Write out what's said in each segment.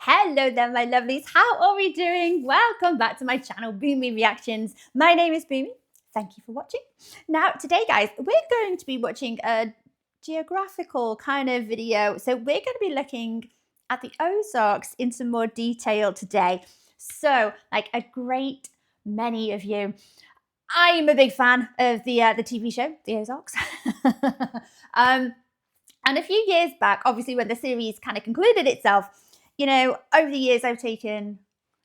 Hello there, my lovelies. How are we doing? Welcome back to my channel, Boomy Reactions. My name is Boomy. Thank you for watching. Now, today, guys, we're going to be watching a geographical kind of video. So we're going to be looking at the Ozarks in some more detail today. So, like a great many of you, I'm a big fan of the TV show, The Ozarks. And a few years back, obviously, when the series kind of concluded itself, you know, over the years, I've taken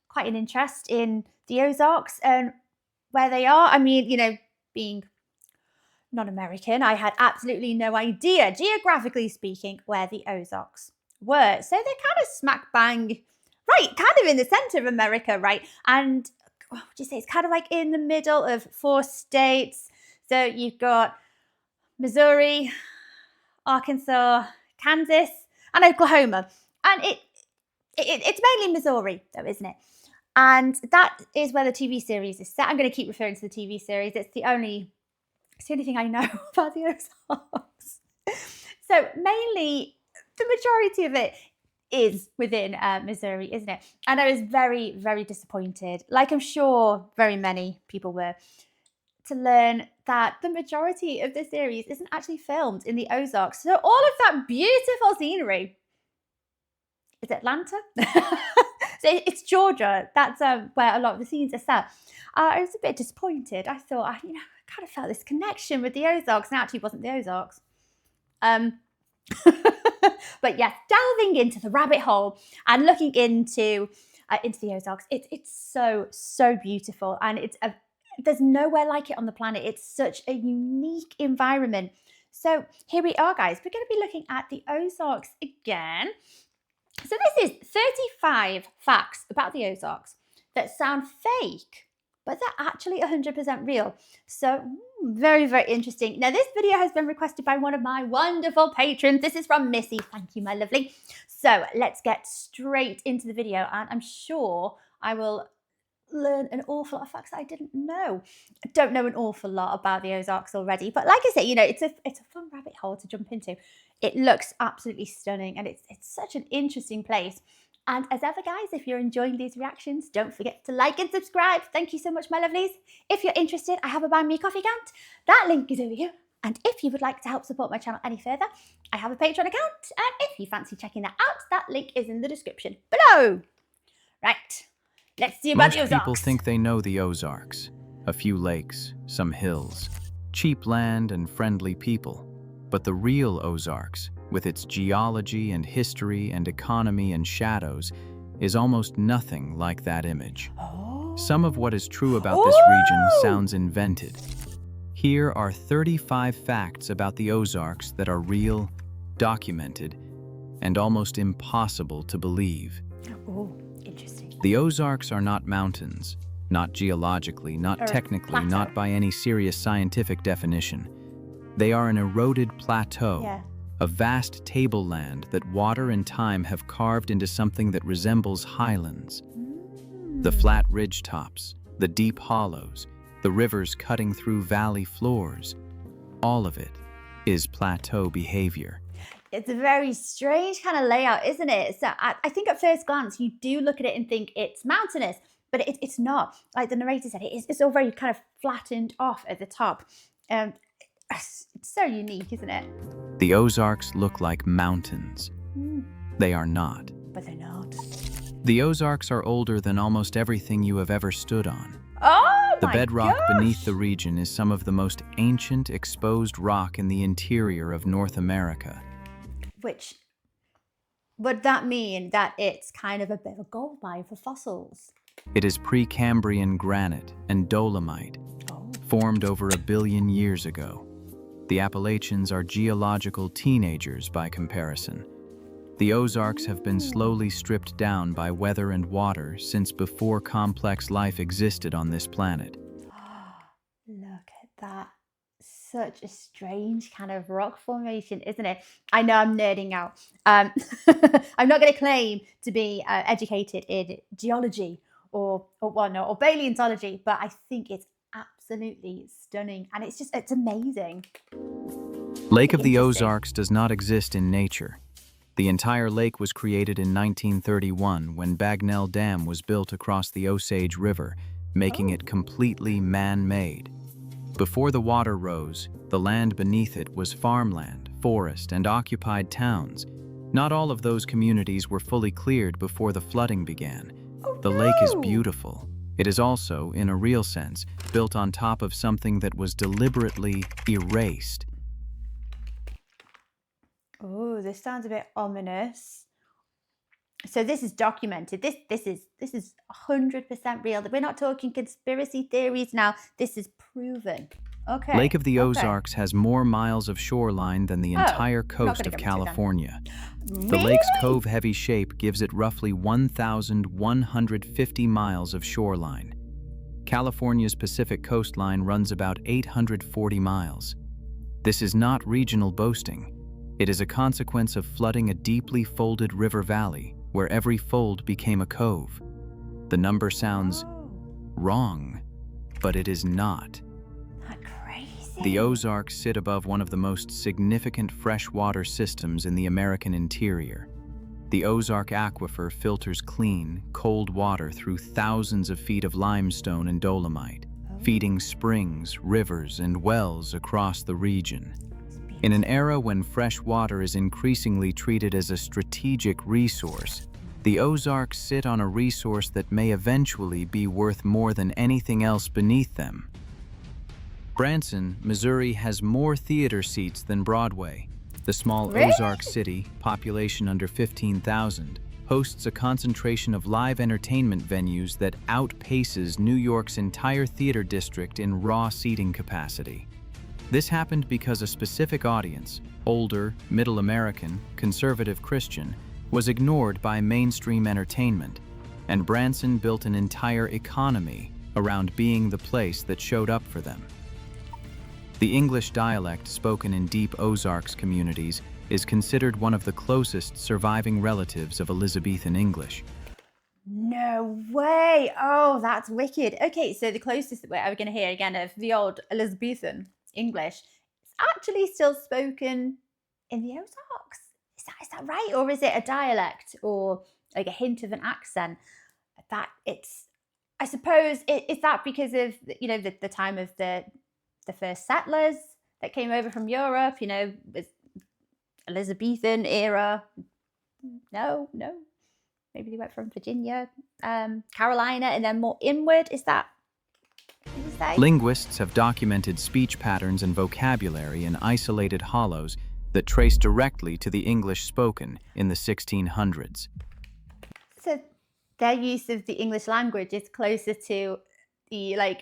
quite an interest in the Ozarks and where they are. I mean, you know, being non-American, I had absolutely no idea, geographically speaking, where the Ozarks were. So they're kind of smack bang, right, kind of in the center of America, right? And what would you say? It's kind of like in the middle of 4 states. So you've got Missouri, Arkansas, Kansas, and Oklahoma. And it's mainly Missouri, though, isn't it? And that is where the TV series is set. I'm going to keep referring to the TV series. It's the only thing I know about the Ozarks. So mainly, the majority of it is within Missouri, isn't it? And I was very, very disappointed, like I'm sure very many people were, to learn that the majority of the series isn't actually filmed in the Ozarks. So all of that beautiful scenery is Atlanta. So it's Georgia. That's where a lot of the scenes are set. I was a bit disappointed. I thought, I kind of felt this connection with the Ozarks, and actually it wasn't the Ozarks. But yes, delving into the rabbit hole and looking into the Ozarks, it's so beautiful, and there's nowhere like it on the planet. It's such a unique environment. So here we are, guys. We're going to be looking at the Ozarks again. So this is 35 facts about the Ozarks that sound fake, but they're actually 100% real. So very, very interesting. Now, this video has been requested by one of my wonderful patrons. This is from Missy. Thank you, my lovely. So let's get straight into the video, and I'm sure I will learn an awful lot of facts that I didn't know. I don't know an awful lot about the Ozarks already, but like I say, you know, it's a fun rabbit hole to jump into. It looks absolutely stunning, and it's such an interesting place. And as ever, guys, if you're enjoying these reactions, don't forget to like and subscribe. Thank you so much, my lovelies. If you're interested, I have a Buy Me a Coffee account. That link is over here. And if you would like to help support my channel any further, I have a Patreon account. And if you fancy checking that out, that link is in the description below. Right. Let's see about the Ozarks. Most people think they know the Ozarks. A few lakes, some hills, cheap land and friendly people. But the real Ozarks, with its geology and history and economy and shadows, is almost nothing like that image. Some of what is true about this region sounds invented. Here are 35 facts about the Ozarks that are real, documented, and almost impossible to believe. Oh, interesting. The Ozarks are not mountains, not geologically, not technically, plateau. not by any serious scientific definition. They are an eroded plateau, a vast tableland that water and time have carved into something that resembles highlands. The flat ridge tops, the deep hollows, the rivers cutting through valley floors, all of it is plateau behavior. It's a very strange kind of layout, isn't it? So I think at first glance, you do look at it and think it's mountainous, but it's not. Like the narrator said, it's all very kind of flattened off at the top. It's so unique, isn't it? The Ozarks look like mountains. They are not. But they're not. The Ozarks are older than almost everything you have ever stood on. Oh, the bedrock beneath the region is some of the most ancient exposed rock in the interior of North America. Which, would that mean that it's kind of a bit of a gold mine for fossils? It is Precambrian granite and dolomite, formed over 1 billion years ago. The Appalachians are geological teenagers by comparison. The Ozarks have been slowly stripped down by weather and water since before complex life existed on this planet. Look at that. Such a strange kind of rock formation, isn't it? I know I'm nerding out. I'm not going to claim to be educated in geology or paleontology, but I think it's absolutely stunning, and it's amazing. Lake of the Ozarks does not exist in nature. The entire lake was created in 1931 when Bagnell Dam was built across the Osage River, making it completely man-made. Before the water rose, the land beneath it was farmland, forest, and occupied towns. Not all of those communities were fully cleared before the flooding began. The lake is beautiful. It is also, in a real sense, built on top of something that was deliberately erased. Oh, this sounds a bit ominous. So this is documented. This is 100% real. We're not talking conspiracy theories now. This is proven. Okay. Lake of the Ozarks has more miles of shoreline than the entire coast of California. The lake's cove-heavy shape gives it roughly 1,150 miles of shoreline. California's Pacific coastline runs about 840 miles. This is not regional boasting. It is a consequence of flooding a deeply folded river valley, where every fold became a cove. The number sounds wrong, but it is not. The Ozarks sit above one of the most significant freshwater systems in the American interior. The Ozark Aquifer filters clean, cold water through thousands of feet of limestone and dolomite, feeding springs, rivers, and wells across the region. In an era when fresh water is increasingly treated as a strategic resource, the Ozarks sit on a resource that may eventually be worth more than anything else beneath them. Branson, Missouri has more theater seats than Broadway. The small Ozark city, population under 15,000, hosts a concentration of live entertainment venues that outpaces New York's entire theater district in raw seating capacity. This happened because a specific audience, older, middle American, conservative Christian, was ignored by mainstream entertainment, and Branson built an entire economy around being the place that showed up for them. The English dialect spoken in deep Ozarks communities is considered one of the closest surviving relatives of Elizabethan English. No way! Oh, that's wicked. Okay, so the closest we're ever going to hear again of the old Elizabethan English is actually still spoken in the Ozarks. Is that right? Or is it a dialect or like a hint of an accent? That it's, I suppose, is that because of, you know, the time of the first settlers that came over from Europe, you know, with Elizabethan era? No. Maybe they went from Virginia, Carolina, and then more inward. Is that? Linguists have documented speech patterns and vocabulary in isolated hollows that trace directly to the English spoken in the 1600s. So their use of the English language is closer to the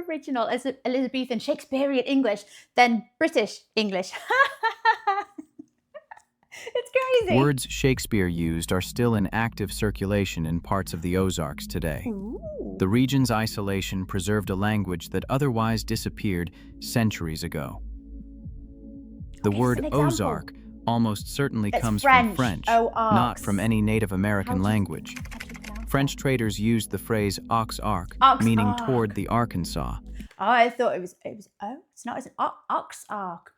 original Elizabethan Shakespearean English than British English. It's crazy. Words Shakespeare used are still in active circulation in parts of the Ozarks today. Ooh. The region's isolation preserved a language that otherwise disappeared centuries ago. The word Ozark almost certainly comes from French, not from any Native American language. French traders used the phrase Ox-Ark, meaning toward the Arkansas. Oh, I thought it was it's not, it's an Ox-Ark.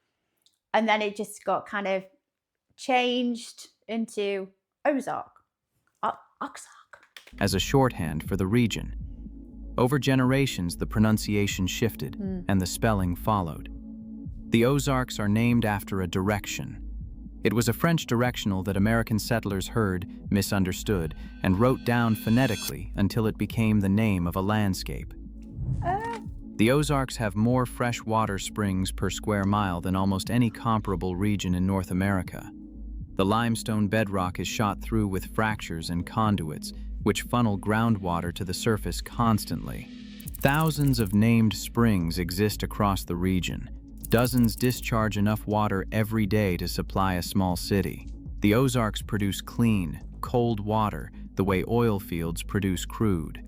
And then it just got kind of changed into Ozark. Ox-Ark. As a shorthand for the region. Over generations, the pronunciation shifted and the spelling followed. The Ozarks are named after a direction. It was a French directional that American settlers heard, misunderstood, and wrote down phonetically until it became the name of a landscape. The Ozarks have more freshwater springs per square mile than almost any comparable region in North America. The limestone bedrock is shot through with fractures and conduits, which funnel groundwater to the surface constantly. Thousands of named springs exist across the region. Dozens discharge enough water every day to supply a small city. The Ozarks produce clean, cold water the way oil fields produce crude.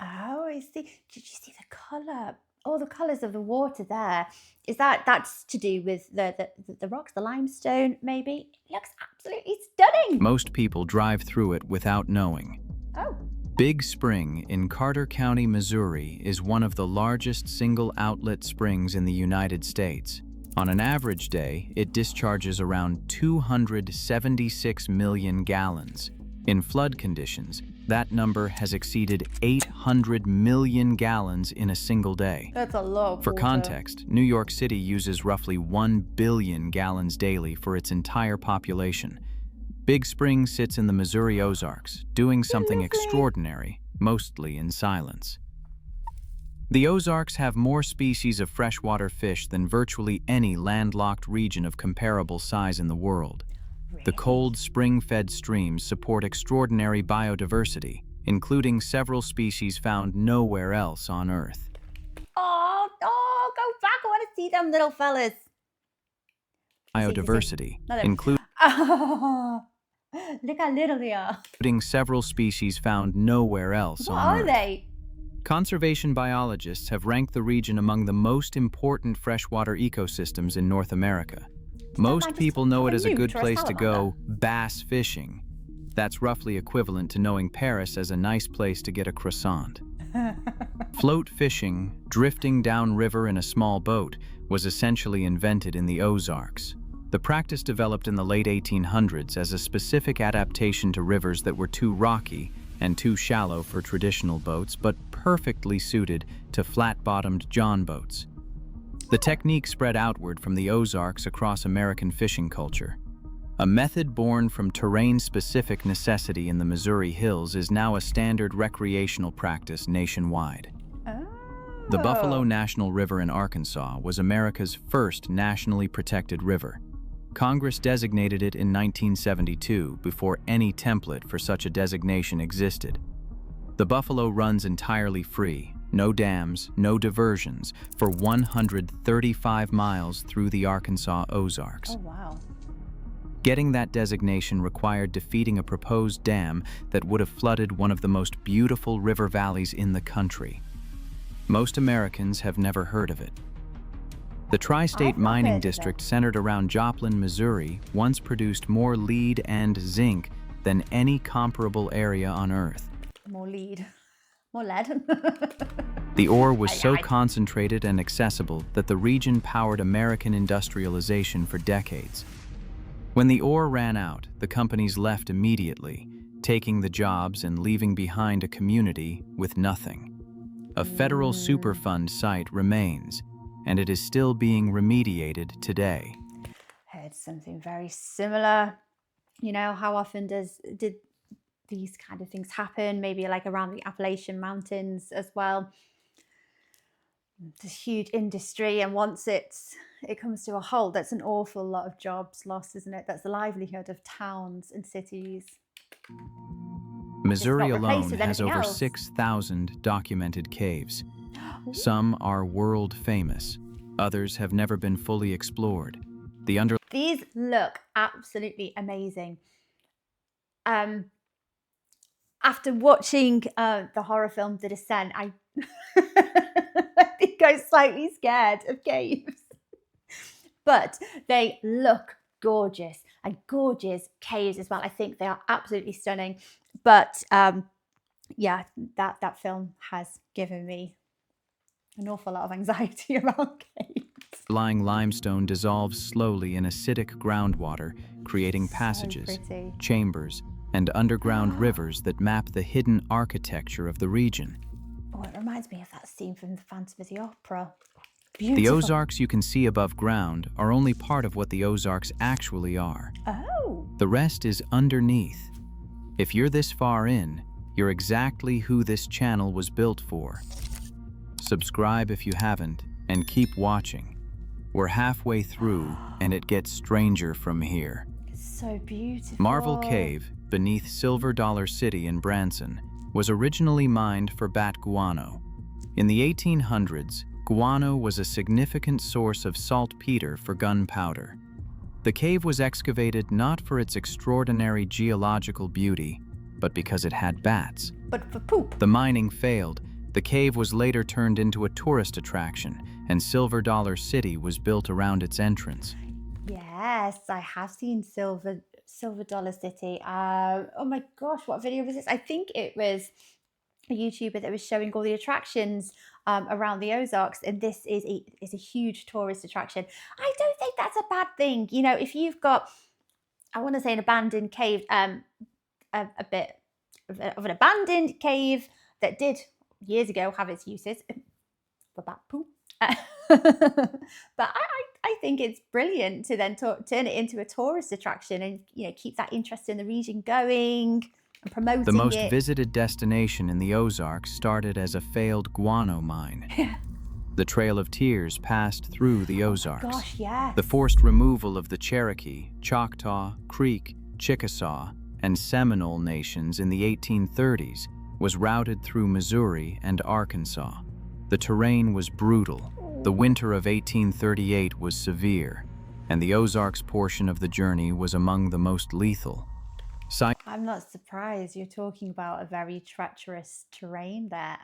Oh, I see. Did you see the colour? All the colours of the water there. Is that's to do with the rocks, the limestone, maybe? It looks absolutely stunning. Most people drive through it without knowing. Oh. Big Spring in Carter County, Missouri is one of the largest single-outlet springs in the United States. On an average day, it discharges around 276 million gallons. In flood conditions, that number has exceeded 800 million gallons in a single day. That's a lot of For water. context, New York City uses roughly 1 billion gallons daily for its entire population. Big Spring sits in the Missouri Ozarks, doing something extraordinary, mostly in silence. The Ozarks have more species of freshwater fish than virtually any landlocked region of comparable size in the world. The cold, spring-fed streams support extraordinary biodiversity, including several species found nowhere else on Earth. Oh, go back. I want to see them little fellas. Biodiversity, including Oh, look how little they are. several species found nowhere else What on are Earth. they? Conservation biologists have ranked the region among the most important freshwater ecosystems in North America. Most people know it as a good place to go bass fishing. That's roughly equivalent to knowing Paris as a nice place to get a croissant. Float fishing, drifting downriver in a small boat, was essentially invented in the Ozarks. The practice developed in the late 1800s as a specific adaptation to rivers that were too rocky and too shallow for traditional boats, but perfectly suited to flat-bottomed john boats. The technique spread outward from the Ozarks across American fishing culture. A method born from terrain-specific necessity in the Missouri hills is now a standard recreational practice nationwide. The Buffalo National River in Arkansas was America's first nationally protected river. Congress designated it in 1972 before any template for such a designation existed. The Buffalo runs entirely free, no dams, no diversions, for 135 miles through the Arkansas Ozarks. Oh, wow. Getting that designation required defeating a proposed dam that would have flooded one of the most beautiful river valleys in the country. Most Americans have never heard of it. The Tri-State Mining District centered around Joplin, Missouri, once produced more lead and zinc than any comparable area on Earth. More lead. More lead. The ore was so concentrated and accessible that the region powered American industrialization for decades. When the ore ran out, the companies left immediately, taking the jobs and leaving behind a community with nothing. A federal Superfund site remains, and it is still being remediated today. Heard something very similar. You know, how often did these kind of things happen? Maybe like around the Appalachian Mountains as well. It's a huge industry, and once it comes to a halt, that's an awful lot of jobs lost, isn't it? That's the livelihood of towns and cities. Missouri alone has over 6,000 documented caves. Some are world famous. Others have never been fully explored. These look absolutely amazing. After watching the horror film The Descent, I think I'm slightly scared of caves. But they look gorgeous, and gorgeous caves as well. I think they are absolutely stunning. But yeah, that film has given me an awful lot of anxiety around caves. Underlying limestone dissolves slowly in acidic groundwater, creating passages, chambers, and underground rivers that map the hidden architecture of the region. Oh, it reminds me of that scene from the Phantom of the Opera. Beautiful. The Ozarks you can see above ground are only part of what the Ozarks actually are. Oh. The rest is underneath. If you're this far in, you're exactly who this channel was built for. Subscribe if you haven't, and keep watching. We're halfway through, and it gets stranger from here. It's so beautiful. Marvel Cave, beneath Silver Dollar City in Branson, was originally mined for bat guano. In the 1800s, guano was a significant source of saltpeter for gunpowder. The cave was excavated not for its extraordinary geological beauty, but because it had bats. But for poop. The mining failed. The cave was later turned into a tourist attraction, and Silver Dollar City was built around its entrance. Yes, I have seen Silver Dollar City. Oh my gosh, what video was this? I think it was a YouTuber that was showing all the attractions around the Ozarks, and this is a huge tourist attraction. I don't think that's a bad thing. You know, if you've got, I want to say, an abandoned cave, a bit of an abandoned cave that did years ago have its uses for bat poop. But I think it's brilliant to then turn it into a tourist attraction and, you know, keep that interest in the region going and promoting The most it. visited destination in the Ozarks started as a failed guano mine. The Trail of Tears passed through the Ozarks. Gosh, yes. The forced removal of the Cherokee, Choctaw, Creek, Chickasaw, and Seminole nations in the 1830s was routed through Missouri and Arkansas. The terrain was brutal. The winter of 1838 was severe, and the Ozarks portion of the journey was among the most lethal. I'm not surprised. You're talking about a very treacherous terrain there.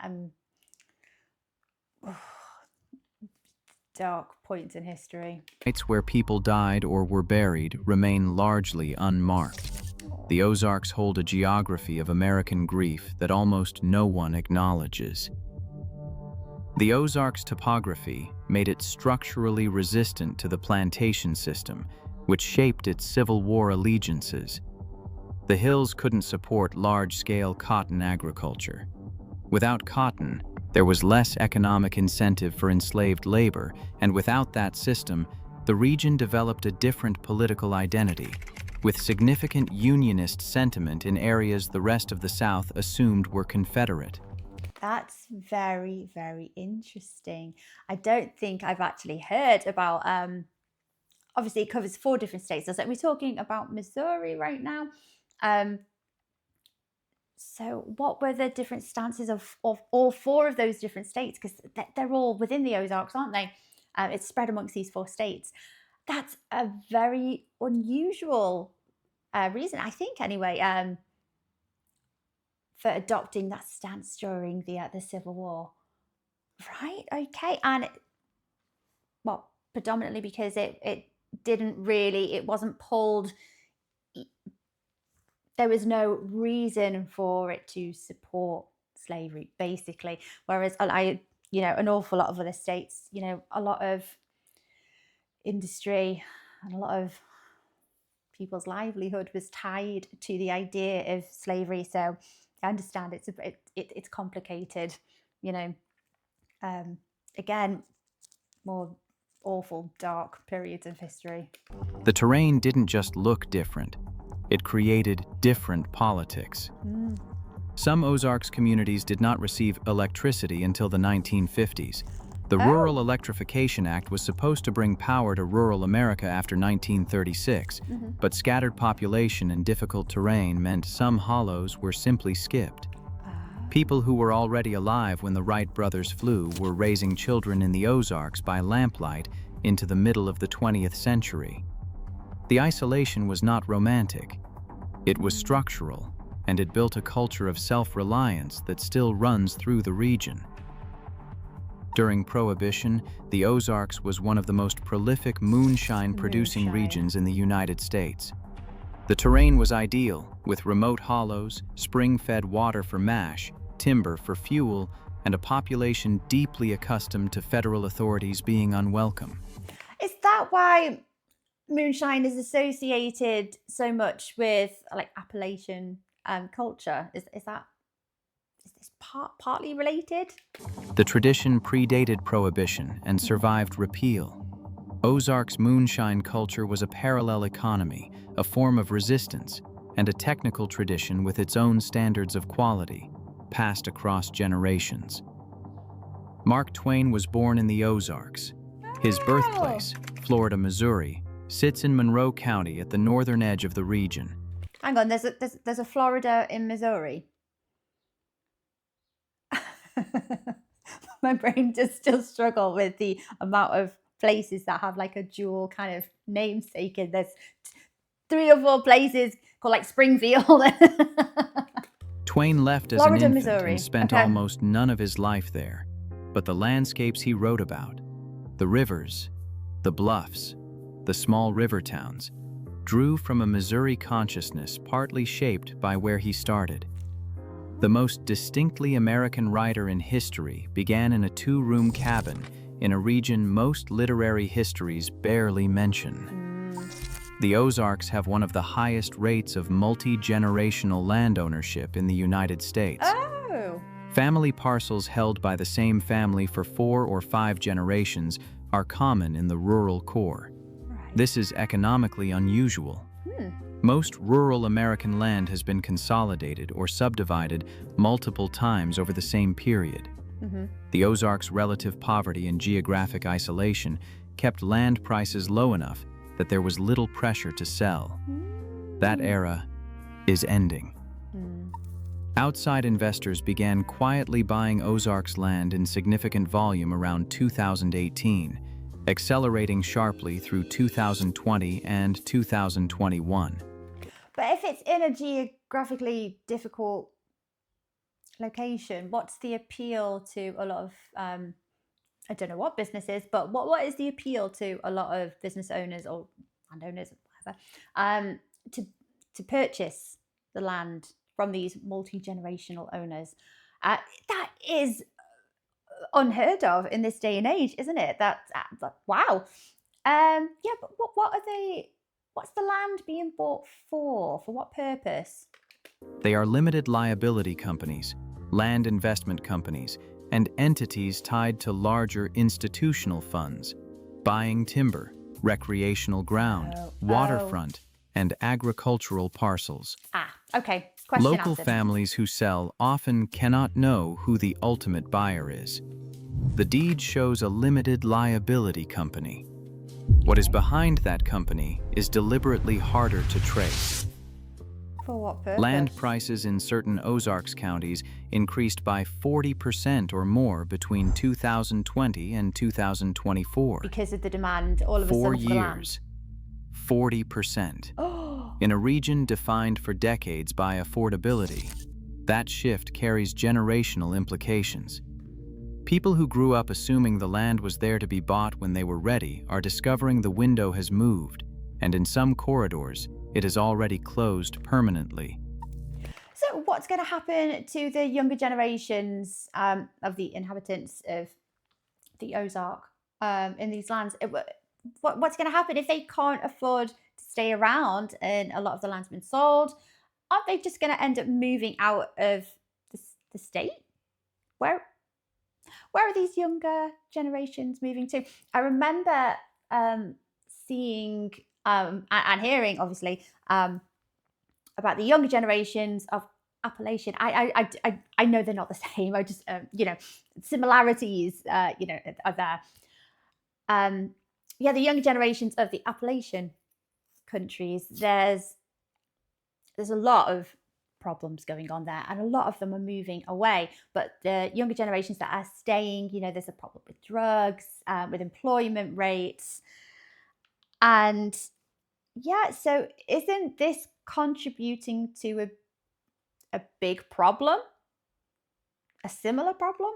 Dark points in history. Sites where people died or were buried remain largely unmarked. The Ozarks hold a geography of American grief that almost no one acknowledges. The Ozarks' topography made it structurally resistant to the plantation system, which shaped its Civil War allegiances. The hills couldn't support large-scale cotton agriculture. Without cotton, there was less economic incentive for enslaved labor, and without that system, the region developed a different political identity, with significant Unionist sentiment in areas the rest of the South assumed were Confederate. That's very, very interesting. I don't think I've actually heard about, obviously it covers 4 different states. So we're talking about Missouri right now. So what were the different stances of all 4 of those different states? Because they're all within the Ozarks, aren't they? It's spread amongst these 4 states. That's a very unusual reason, I think, anyway, for adopting that stance during the Civil War. Right, okay. And, well, predominantly because it wasn't pulled, there was no reason for it to support slavery, basically. Whereas an awful lot of other states, a lot of industry and a lot of people's livelihood was tied to the idea of slavery. So I understand it's complicated, again, more awful, dark periods of history. The terrain didn't just look different. It created different politics. Some Ozarks communities did not receive electricity until the 1950s. The Rural Electrification Act was supposed to bring power to rural America after 1936, but scattered population and difficult terrain meant some hollows were simply skipped. People who were already alive when the Wright brothers flew were raising children in the Ozarks by lamplight into the middle of the 20th century. The isolation was not romantic. It was structural, and it built a culture of self-reliance that still runs through the region. During Prohibition, the Ozarks was one of the most prolific moonshine-producing regions in the United States. The terrain was ideal, with remote hollows, spring-fed water for mash, timber for fuel, and a population deeply accustomed to federal authorities being unwelcome. Is that why moonshine is associated so much with Appalachian culture? Is this partly related? The tradition predated Prohibition and survived repeal. Ozarks moonshine culture was a parallel economy, a form of resistance, and a technical tradition with its own standards of quality, passed across generations. Mark Twain was born in the Ozarks. His birthplace, Florida, Missouri, sits in Monroe County at the northern edge of the region. Hang on, there's a Florida in Missouri. My brain just still struggle with the amount of places that have a dual kind of namesake. And there's 3 or 4 places called Springfield. Twain left as Florida, an infant Missouri. and spent almost none of his life there. But the landscapes he wrote about, the rivers, the bluffs, the small river towns, drew from a Missouri consciousness partly shaped by where he started. The most distinctly American writer in history began in a two-room cabin in a region most literary histories barely mention. The Ozarks have one of the highest rates of multi-generational land ownership in the United States. Oh. Family parcels held by the same family for 4 or 5 generations are common in the rural core. Right. This is economically unusual. Most rural American land has been consolidated or subdivided multiple times over the same period. The Ozarks' relative poverty and geographic isolation kept land prices low enough that there was little pressure to sell. That era is ending. Outside investors began quietly buying Ozarks land in significant volume around 2018, accelerating sharply through 2020 and 2021. But if it's in a geographically difficult location, what's the appeal to a lot of, I don't know what businesses, but what is the appeal to a lot of business owners or landowners, whatever, to purchase the land from these multi-generational owners? That is unheard of in this day and age, isn't it? Wow. Yeah, but what are they? What's the land being bought for? For what purpose? They are limited liability companies, land investment companies, and entities tied to larger institutional funds, buying timber, recreational ground, waterfront, and agricultural parcels. Okay. Question Local answered. families who sell often cannot know who the ultimate buyer is. The deed shows a limited liability company. What is behind that company is deliberately harder to trace. For what purpose? Land prices in certain Ozarks counties increased by 40% or more between 2020 and 2024. Because of the demand, all of a 4 sudden, for the land. years. 40%. In a region defined for decades by affordability, that shift carries generational implications. People who grew up assuming the land was there to be bought when they were ready are discovering the window has moved, and in some corridors, it is already closed permanently. So what's going to happen to the younger generations of the inhabitants of the Ozark in these lands? What's going to happen if they can't afford to stay around and a lot of the land's been sold? Aren't they just going to end up moving out of the state? Where are these younger generations moving to? I remember seeing and hearing, obviously, about the younger generations of Appalachian. I know they're not the same. I just, similarities, are there. The younger generations of the Appalachian countries, there's a lot of problems going on there, and a lot of them are moving away. But the younger generations that are staying, there's a problem with drugs, with employment rates, and so isn't this contributing to a big problem, a similar problem?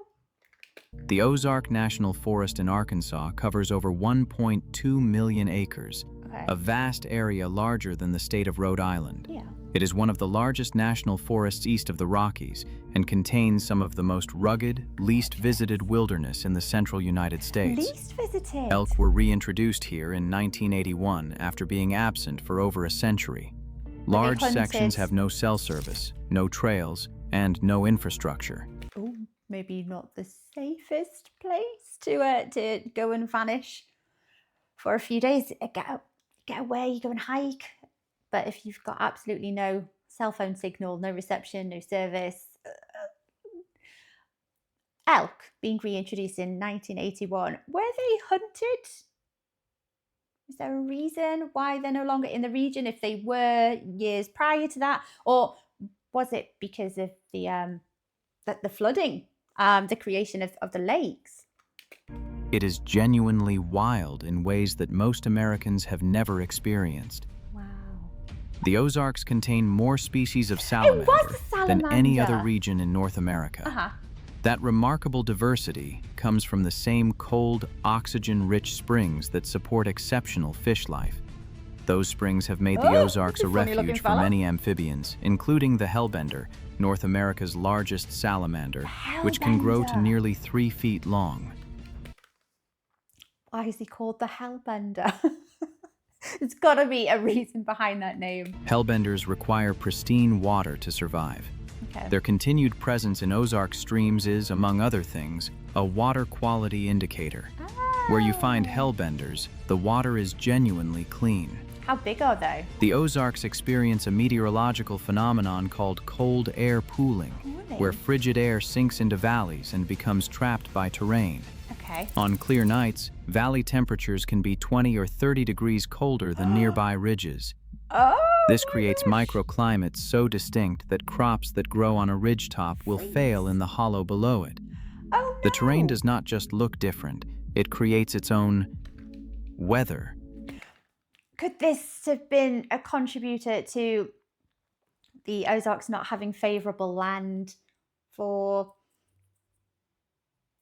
The Ozark National Forest in Arkansas covers over 1.2 million acres, a vast area larger than the state of Rhode Island. Yeah. It is one of the largest national forests east of the Rockies and contains some of the most rugged, least visited wilderness in the central United States. Least visited? Elk were reintroduced here in 1981 after being absent for over a century. Large sections have no cell service, no trails, and no infrastructure. Oh, maybe not the safest place to go and vanish for a few days. Get away, go and hike. But if you've got absolutely no cell phone signal, no reception, no service, elk being reintroduced in 1981, were they hunted? Is there a reason why they're no longer in the region if they were years prior to that? Or was it because of the flooding, the creation of the lakes? It is genuinely wild in ways that most Americans have never experienced. Wow. The Ozarks contain more species of salamander than any other region in North America. That remarkable diversity comes from the same cold, oxygen-rich springs that support exceptional fish life. Those springs have made the Oh, Ozarks he's a a funny-looking refuge for fella. many amphibians, including the hellbender, North America's largest salamander, which can grow to Hellbender. nearly 3 feet long. Why is he called the Hellbender? There's got to be a reason behind that name. Hellbenders require pristine water to survive. Okay. Their continued presence in Ozark streams is, among other things, a water quality indicator. Where you find hellbenders, the water is genuinely clean. How big are they? The Ozarks experience a meteorological phenomenon called cold air pooling, Really? where frigid air sinks into valleys and becomes trapped by terrain. Okay. On clear nights, valley temperatures can be 20 or 30 degrees colder than nearby ridges. Oh, This my creates gosh. microclimates so distinct that crops that grow on a ridgetop will fail in the hollow below it. Oh, The terrain no. does not just look different, it creates its own weather. Could this have been a contributor to the Ozarks not having favourable land for,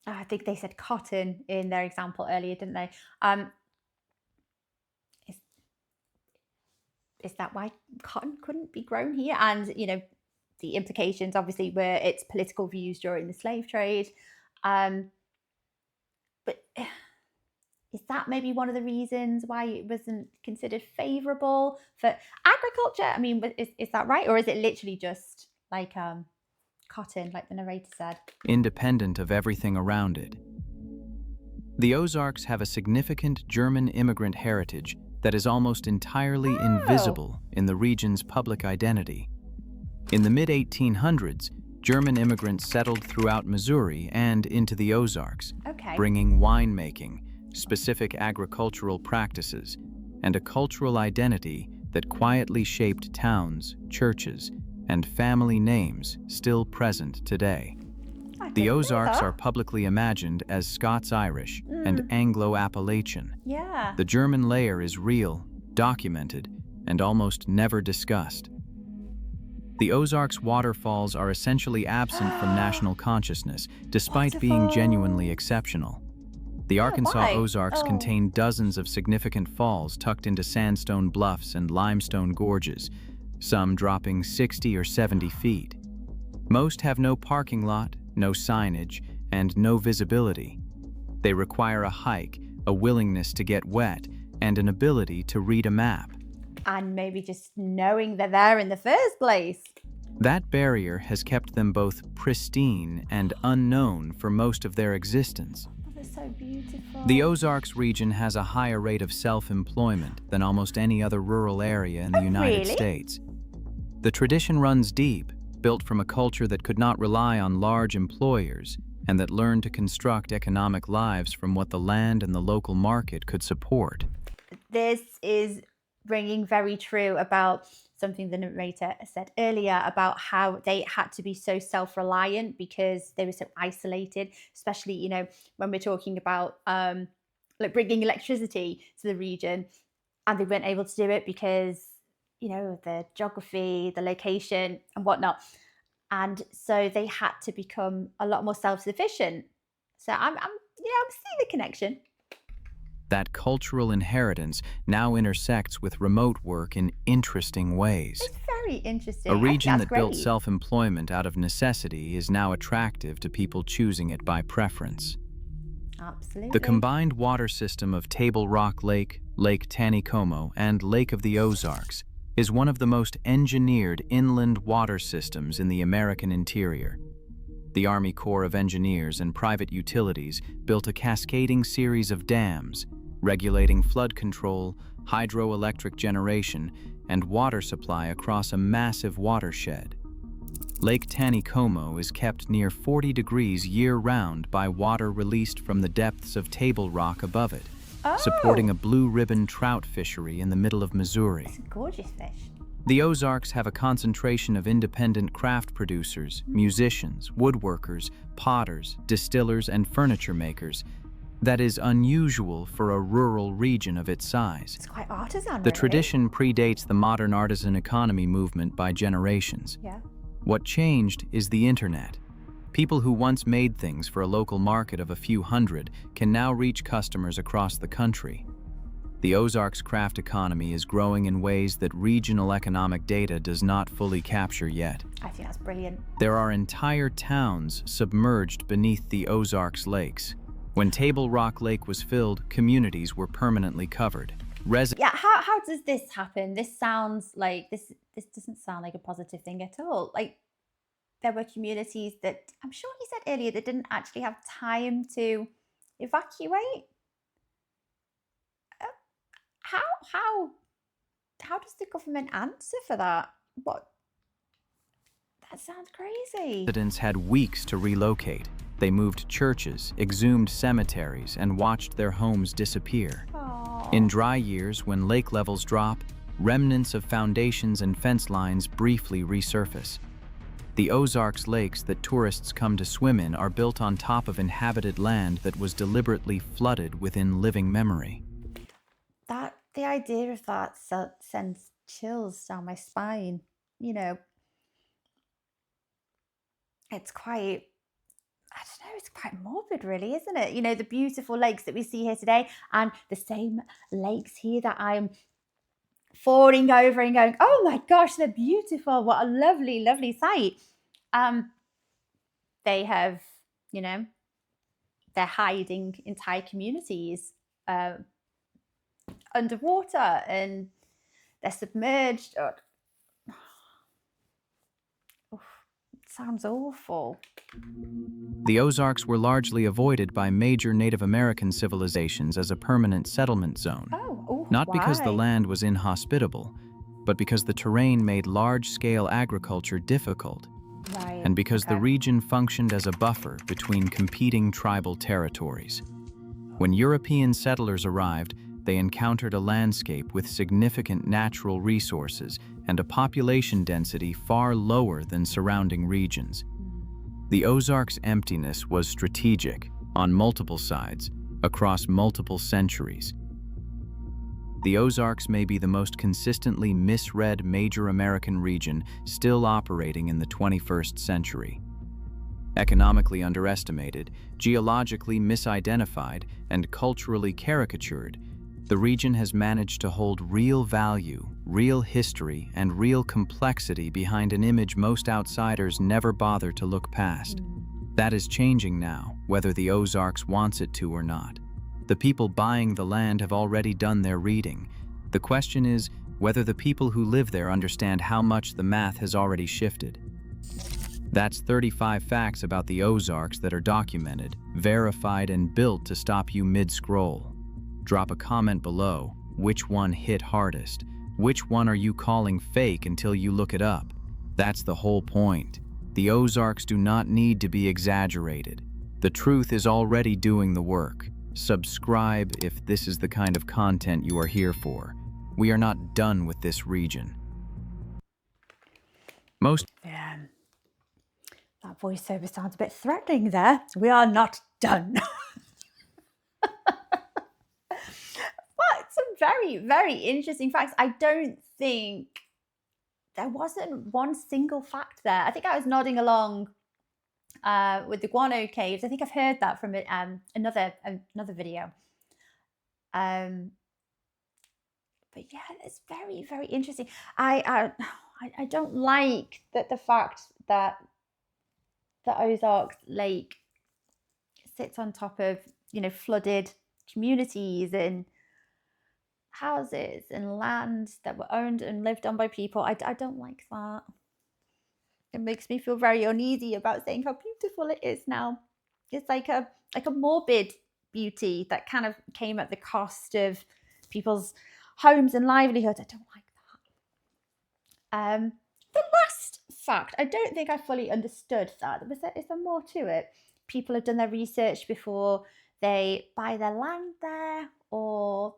I think they said cotton in their example earlier, didn't they? Is, is that why cotton couldn't be grown here? And, the implications obviously were its political views during the slave trade. But is that maybe one of the reasons why it wasn't considered favourable for agriculture? I mean, is that right? Or is it literally just like cotton, like the narrator said? Independent of everything around it. The Ozarks have a significant German immigrant heritage that is almost entirely invisible in the region's public identity. In the mid-1800s, German immigrants settled throughout Missouri and into the Ozarks, Okay. bringing winemaking, specific agricultural practices, and a cultural identity that quietly shaped towns, churches, and family names still present today. I The didn't know Ozarks that. are publicly imagined as Scots-Irish and Anglo-Appalachian. Yeah. The German layer is real, documented, and almost never discussed. The Ozarks waterfalls are essentially absent from national consciousness, despite being genuinely exceptional. The Arkansas why? Ozarks Oh. contain dozens of significant falls tucked into sandstone bluffs and limestone gorges, some dropping 60 or 70 feet. Most have no parking lot, no signage, and no visibility. They require a hike, a willingness to get wet, and an ability to read a map. And maybe just knowing they're there in the first place. That barrier has kept them both pristine and unknown for most of their existence. Oh, they're so beautiful. The Ozarks region has a higher rate of self-employment than almost any other rural area in the United really? States. The tradition runs deep, built from a culture that could not rely on large employers and that learned to construct economic lives from what the land and the local market could support. This is ringing very true about something the narrator said earlier about how they had to be so self-reliant because they were so isolated, especially, when we're talking about like bringing electricity to the region, and they weren't able to do it because, the geography, the location and whatnot. And so they had to become a lot more self-sufficient. So I'm seeing the connection. That cultural inheritance now intersects with remote work in interesting ways. It's very interesting. A I think region that's that built great. self-employment out of necessity is now attractive to people choosing it by preference. Absolutely. The combined water system of Table Rock Lake, Lake Taneycomo, and Lake of the Ozarks is one of the most engineered inland water systems in the American interior. The Army Corps of Engineers and private utilities built a cascading series of dams, regulating flood control, hydroelectric generation, and water supply across a massive watershed. Lake Taneycomo is kept near 40 degrees year-round by water released from the depths of Table Rock above it, supporting a blue ribbon trout fishery in the middle of Missouri. It's a gorgeous fish. The Ozarks have a concentration of independent craft producers, musicians, woodworkers, potters, distillers, and furniture makers that is unusual for a rural region of its size. It's quite artisan. The really. tradition predates the modern artisan economy movement by generations. Yeah. What changed is the internet. People who once made things for a local market of a few hundred can now reach customers across the country. The Ozarks craft economy is growing in ways that regional economic data does not fully capture yet. I think that's brilliant. There are entire towns submerged beneath the Ozarks lakes. When Table Rock Lake was filled, communities were permanently covered. Yeah, how does this happen? This sounds like this doesn't sound like a positive thing at all. Like, there were communities that, I'm sure he said earlier, that didn't actually have time to evacuate. How does the government answer for that? What? That sounds crazy. Residents had weeks to relocate. They moved churches, exhumed cemeteries, and watched their homes disappear. Aww. In dry years, when lake levels drop, remnants of foundations and fence lines briefly resurface. The Ozarks lakes that tourists come to swim in are built on top of inhabited land that was deliberately flooded within living memory. The idea of that sends chills down my spine. You know, it's quite, I don't know, it's quite morbid, really, isn't it? You know, the beautiful lakes that we see here today, and the same lakes here that I'm falling over and going, oh my gosh, they're beautiful. What a lovely, lovely sight. They have, you know, they're hiding entire communities underwater, and they're submerged. Oh, it sounds awful. The Ozarks were largely avoided by major Native American civilizations as a permanent settlement zone. Not because the land was inhospitable, but because the terrain made large-scale agriculture difficult, and because the region functioned as a buffer between competing tribal territories. When European settlers arrived, they encountered a landscape with significant natural resources and a population density far lower than surrounding regions. The Ozarks' emptiness was strategic, on multiple sides, across multiple centuries. The Ozarks may be the most consistently misread major American region still operating in the 21st century. Economically underestimated, geologically misidentified, and culturally caricatured, the region has managed to hold real value, real history, and real complexity behind an image most outsiders never bother to look past. That is changing now, whether the Ozarks wants it to or not. The people buying the land have already done their reading. The question is whether the people who live there understand how much the math has already shifted. That's 35 facts about the Ozarks that are documented, verified, and built to stop you mid-scroll. Drop a comment below. Which one hit hardest? Which one are you calling fake until you look it up? That's the whole point. The Ozarks do not need to be exaggerated. The truth is already doing the work. Subscribe if this is the kind of content you are here for. We are not done with this region. Yeah, that voiceover sounds a bit threatening there. We are not done. But some very, very interesting facts. I don't think there wasn't one single fact there. I think I was nodding along with the guano caves. I think I've heard that from another video. But yeah, it's very, very interesting. I don't like the fact that the Ozarks Lake sits on top of, you know, flooded communities and houses and land that were owned and lived on by people. I don't like that. It makes me feel very uneasy about saying how beautiful it is now. It's like a morbid beauty that kind of came at the cost of people's homes and livelihoods. I don't like that. The last fact, I don't think I fully understood that. Is there more to it? People have done their research before they buy their land there, or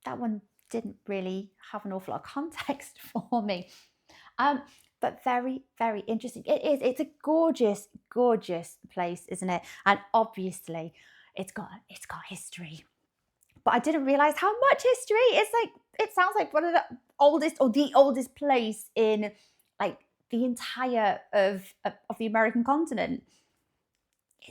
that one didn't really have an awful lot of context for me. But very, very interesting. It's a gorgeous, gorgeous place, isn't it? And obviously it's got history. But I didn't realize how much history. It sounds like one of the oldest, or the oldest place in like the entire of the American continent.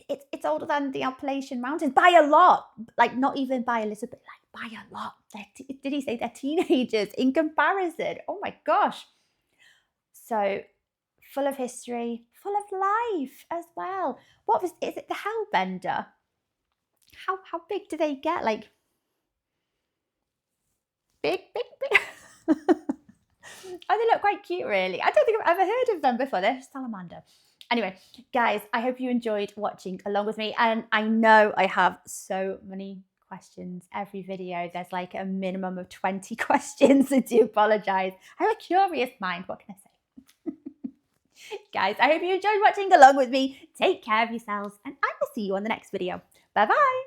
it's older than the Appalachian Mountains by a lot. Like, not even by a little bit, like by a lot. Did he say they're teenagers in comparison? Oh my gosh. So full of history, full of life as well. Is it the Hellbender? How big do they get? Like big. Oh, they look quite cute, really. I don't think I've ever heard of them before. They're salamander. Anyway, guys, I hope you enjoyed watching along with me. And I know I have so many questions every video. There's like a minimum of 20 questions. I do apologize. I have a curious mind. What can I say? Guys, I hope you enjoyed watching along with me. Take care of yourselves, and I will see you on the next video. Bye-bye.